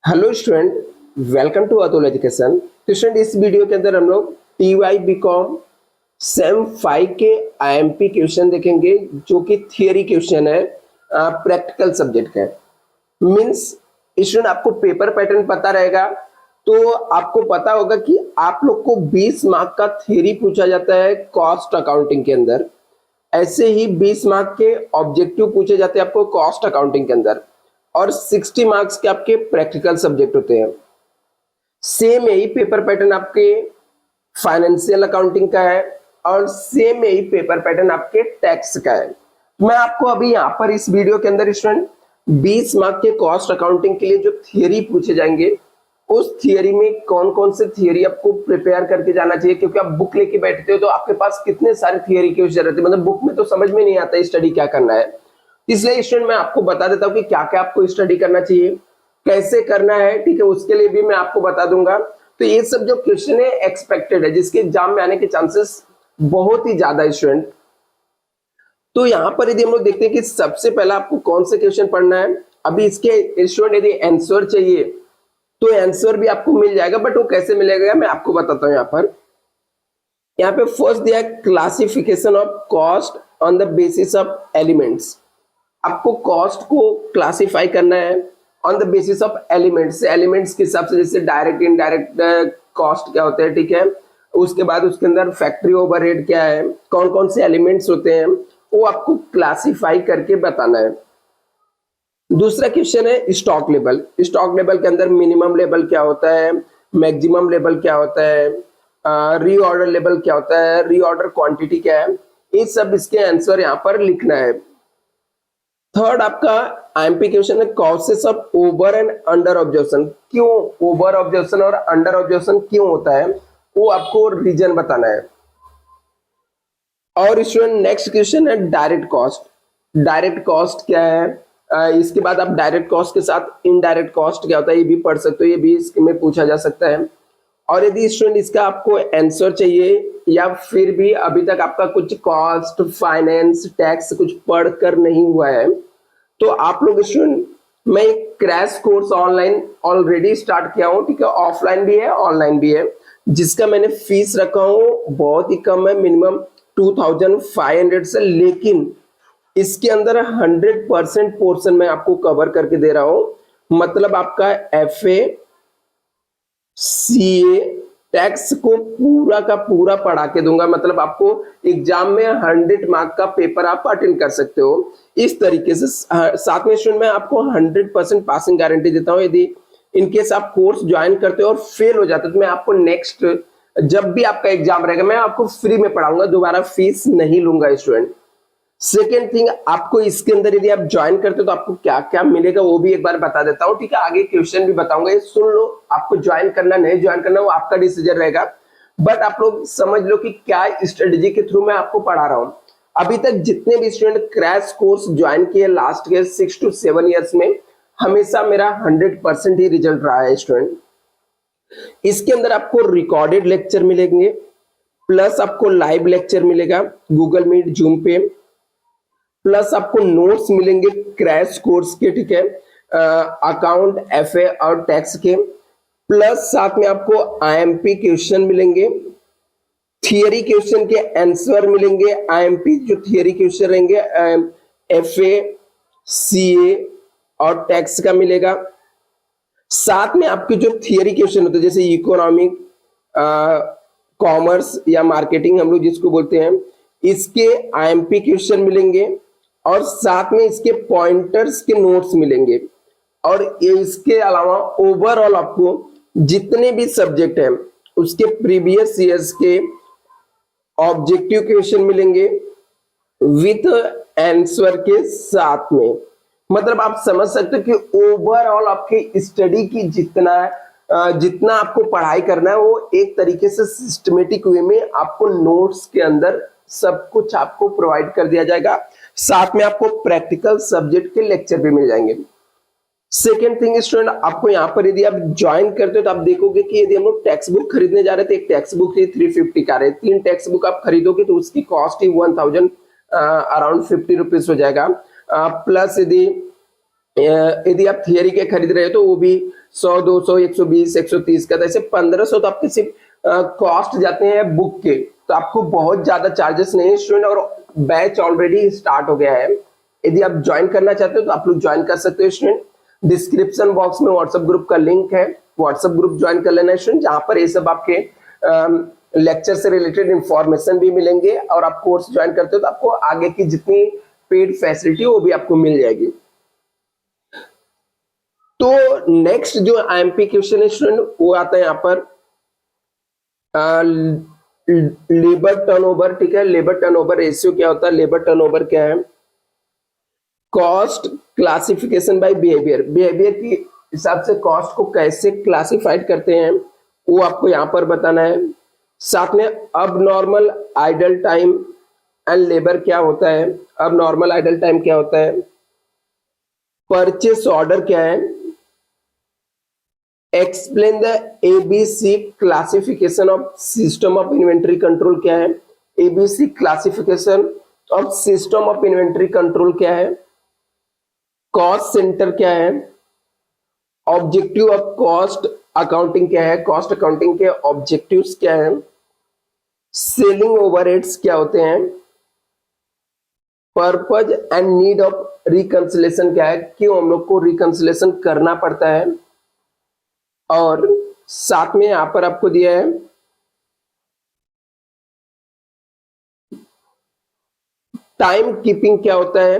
Hello student, welcome to Atul Education. तो student, इस video के अंदर हम लोग टीवाई बीकॉम सेम 5 के आईएमपी क्वेश्चन देखेंगे, जो कि थियरी क्वेश्चन है, प्रैक्टिकल सब्जेक्ट का है। मीन्स स्टूडेंट, आपको पेपर पैटर्न पता रहेगा तो आपको पता होगा कि आप लोग को 20 मार्क का थियरी पूछा जाता है कॉस्ट अकाउंटिंग के अंदर। ऐसे ही 20 मार्क के ऑब्जेक्टिव पूछे जाते हैं आपको कॉस्ट अकाउंटिंग के अंदर, और 60 मार्क्स के आपके प्रैक्टिकल सब्जेक्ट होते हैं। सेम यही पेपर पैटर्न आपके फाइनेंशियल अकाउंटिंग का है, और सेम यही पेपर पैटर्न आपके टैक्स का है। मैं आपको अभी यहाँ पर इस वीडियो के अंदर स्टूडेंट 20 मार्क के कॉस्ट अकाउंटिंग के लिए जो थियरी पूछे जाएंगे, उस थियरी में कौन कौन से थियरी आपको प्रिपेयर करके जाना चाहिए, क्योंकि आप बुक लेके बैठते हो तो आपके पास कितने सारे थियरी के क्वेश्चन रहते हैं, मतलब बुक में तो समझ में नहीं आता स्टडी क्या करना है। इसलिए स्टूडेंट मैं आपको बता देता हूँ कि क्या क्या आपको स्टडी करना चाहिए, कैसे करना है, ठीक है, उसके लिए भी मैं आपको बता दूंगा। तो ये सब जो क्वेश्चन है एक्सपेक्टेड है, जिसके एग्जाम में आने के चांसेस बहुत ही ज्यादा है स्टूडेंट। तो यहाँ पर यदि हम लोग देखते हैं कि सबसे पहला आपको कौन से क्वेश्चन पढ़ना है, अभी इसके स्टूडेंट यदि आंसर चाहिए तो आंसर भी आपको मिल जाएगा, बट वो कैसे मिलेगा मैं आपको बताता हूँ। यहाँ पे फर्स्ट दिया है classification of cost on the basis of elements. आपको कॉस्ट को क्लासिफाई करना है on the basis of elements. Elements के हिसाब से, जैसे डायरेक्ट इनडायरेक्ट कॉस्ट क्या होते हैं, ठीक है, उसके बाद उसके अंदर फैक्ट्री ओवरहेड क्या है, कौन कौन से एलिमेंट्स होते हैं, वो आपको क्लासिफाई करके बताना है। दूसरा क्वेश्चन है स्टॉक लेवल। स्टॉक लेवल के अंदर मिनिमम लेवल क्या होता है, मैक्सिमम लेवल क्या होता है, रीऑर्डर लेवल क्या होता है, रीऑर्डर क्वांटिटी क्या है, ये सब इसके आंसर यहाँ पर लिखना है। थर्ड आपका आईएमपी क्वेश्चन है causes of over and under observation. क्यों ओवर ऑब्जर्वेशन और अंडर ऑब्जर्वेशन क्यों होता है, वो आपको रीजन बताना है। और स्टूडेंट नेक्स्ट क्वेश्चन है डायरेक्ट कॉस्ट। डायरेक्ट कॉस्ट क्या है, इसके बाद आप डायरेक्ट कॉस्ट के साथ इनडायरेक्ट कॉस्ट क्या होता है ये भी पढ़ सकते हो, ये भी इसमें पूछा जा सकता है। और यदि स्टूडेंट इसका आपको आंसर चाहिए, या फिर भी अभी तक आपका कुछ कॉस्ट फाइनेंस टैक्स कुछ पढ़कर नहीं हुआ है, तो आप लोग स्टूडेंट, मैं एक crash course online already start किया हूँ, ठीक है, ऑफलाइन भी है ऑनलाइन भी है, जिसका मैंने फीस रखा हूँ बहुत ही कम है, मिनिमम 2500 से, लेकिन इसके अंदर 100% पोर्शन मैं आपको कवर करके दे रहा हूं। मतलब आपका एफए सीए टैक्स को पूरा का पूरा पढ़ा के दूंगा, मतलब आपको एग्जाम में 100 मार्क का पेपर आप अटेंड कर सकते हो इस तरीके से। साथ में स्टूडेंट मैं आपको 100% पासिंग गारंटी देता हूं। यदि इनकेस आप कोर्स ज्वाइन करते हो और फेल हो जाते हो तो मैं आपको नेक्स्ट जब भी आपका एग्जाम रहेगा मैं आपको फ्री में पढ़ाऊंगा, दोबारा फीस नहीं लूंगा स्टूडेंट। सेकेंड थिंग, आपको इसके अंदर यदि आप ज्वाइन करते हो तो आपको क्या क्या मिलेगा वो भी एक बार बता देता हूँ, ठीक है, आगे क्वेश्चन भी बताऊंगा, ये सुन लो। आपको ज्वाइन करना नहीं ज्वाइन करना वो आपका डिसीजन रहेगा, बट आप लोग समझ लो कि क्या स्ट्रेटेजी के थ्रू मैं आपको पढ़ा रहा हूँ। अभी तक जितने भी स्टूडेंट क्रैश कोर्स ज्वाइन किए लास्ट के 6 to 7 ईयर्स में, हमेशा मेरा 100% ही रिजल्ट रहा है स्टूडेंट। इसके अंदर आपको रिकॉर्डेड लेक्चर मिलेंगे, प्लस आपको लाइव लेक्चर मिलेगा गूगल मीट जूम पे, प्लस आपको नोट्स मिलेंगे क्रैश कोर्स के, ठीक है, अकाउंट एफए और टैक्स के, प्लस साथ में आपको आईएमपी क्वेश्चन मिलेंगे, थियरी क्वेश्चन के आंसर मिलेंगे। आईएमपी जो थियरी क्वेश्चन रहेंगे एफए सीए और टैक्स का मिलेगा। साथ में आपके जो थियरी क्वेश्चन होते हैं, जैसे इकोनॉमिक, कॉमर्स या मार्केटिंग हम लोग जिसको बोलते हैं, इसके आईएमपी क्वेश्चन मिलेंगे, और साथ में इसके पॉइंटर्स के नोट्स मिलेंगे। और इसके अलावा ओवरऑल आपको जितने भी सब्जेक्ट हैं उसके प्रीवियस ईयर्स के ऑब्जेक्टिव क्वेश्चन मिलेंगे विथ आंसर के साथ में। मतलब आप समझ सकते हो कि ओवरऑल आपके स्टडी की जितना आपको पढ़ाई करना है वो एक तरीके से सिस्टमेटिक वे में आपको नोट्स के अंदर सब कुछ आपको प्रोवाइड कर दिया जाएगा। साथ में आपको प्रैक्टिकल सब्जेक्ट के लेक्चर भी मिल जाएंगे। सेकेंड थिंग स्टूडेंट, आपको यहाँ पर यदि आप ज्वाइन करते हो तो आप देखोगे कि यदि हम लोग टेक्स्ट बुक खरीदने जा रहे थे, एक टेक्स्ट बुक ही 350 का रहे, 3 टेक्स्ट बुक आप खरीदोगे तो उसकी कॉस्ट ही 1000 अराउंड 50 रुपीज हो जाएगा। प्लस यदि यदि आप थियरी के खरीद रहे हो तो वो भी 100, 200, 120, 130 का, ऐसे 1500 तो आपके सिर्फ कॉस्ट जाते हैं बुक के। तो आपको बहुत ज्यादा चार्जेस नहीं है स्टूडेंट, और बैच ऑलरेडी स्टार्ट हो गया है। यदि आप ज्वाइन करना चाहते हो तो आप लोग ज्वाइन कर सकते हो स्टूडेंट। डिस्क्रिप्शन बॉक्स में व्हाट्सएप ग्रुप का लिंक है, व्हाट्सएप ग्रुप ज्वाइन कर लेना है स्टूडेंट, जहां पर ये सब आपके लेक्चर से रिलेटेड इंफॉर्मेशन भी मिलेंगे, और आप कोर्स ज्वाइन करते हो तो आपको आगे की जितनी पेड फैसिलिटी वो भी आपको मिल जाएगी। तो नेक्स्ट जो आईएमपी क्वेश्चन है स्टूडेंट वो आता है यहाँ पर लेबर टर्नओवर, ठीक है। लेबर टर्नओवर रेशियो क्या होता है, लेबर टर्नओवर क्या है, cost classification by behaviour, behaviour की हिसाब से कॉस्ट को कैसे क्लासिफाइड करते हैं वो आपको यहां पर बताना है। साथ में अब normal idle time and labour क्या होता है, अब नॉर्मल आइडल टाइम क्या होता है, परचेस ऑर्डर क्या है, explain the ABC classification of system of inventory control क्या है, ABC classification of system of inventory control क्या है, कॉस्ट सेंटर क्या है, ऑब्जेक्टिव ऑफ कॉस्ट अकाउंटिंग क्या है, कॉस्ट अकाउंटिंग के ऑब्जेक्टिव्स क्या है, सेलिंग ओवरहेड्स क्या होते हैं, purpose and need of reconciliation क्या है, क्यों हम लोग को रिकंसिलेशन करना पड़ता है, और साथ में यहां पर आपको दिया है टाइम कीपिंग क्या होता है,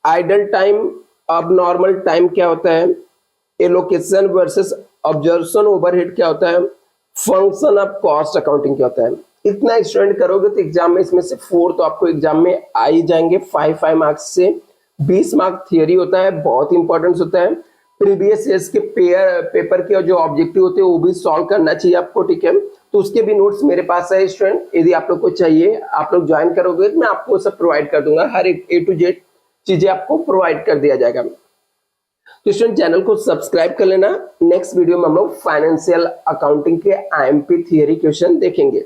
आइडल टाइम, अब नॉर्मल टाइम क्या होता है, एलोकेशन वर्सेस ऑब्जर्वेशन ओवरहेड क्या होता है, फंक्शन ऑफ कॉस्ट अकाउंटिंग क्या होता है। इतना स्टूडेंट करोगे तो एग्जाम में इसमें से 4 तो आपको एग्जाम में आ ही जाएंगे। 5 मार्क्स से 20 मार्क थियरी होता है, बहुत इंपॉर्टेंस होता है। प्रीवियस ईयर्स के पेपर के जो ऑब्जेक्टिव होते हैं वो भी सॉल्व करना चाहिए आपको, ठीक है। तो उसके भी नोट्स मेरे पास है स्टूडेंट, यदि आप लोग को चाहिए आप लोग ज्वाइन करोगे तो मैं आपको सब प्रोवाइड कर दूंगा, हर एक A to Z चीजें आपको प्रोवाइड कर दिया जाएगा। तो स्टूडेंट चैनल को सब्सक्राइब कर लेना। नेक्स्ट वीडियो में हम लोग फाइनेंशियल अकाउंटिंग के आईएमपी थियरी क्वेश्चन देखेंगे।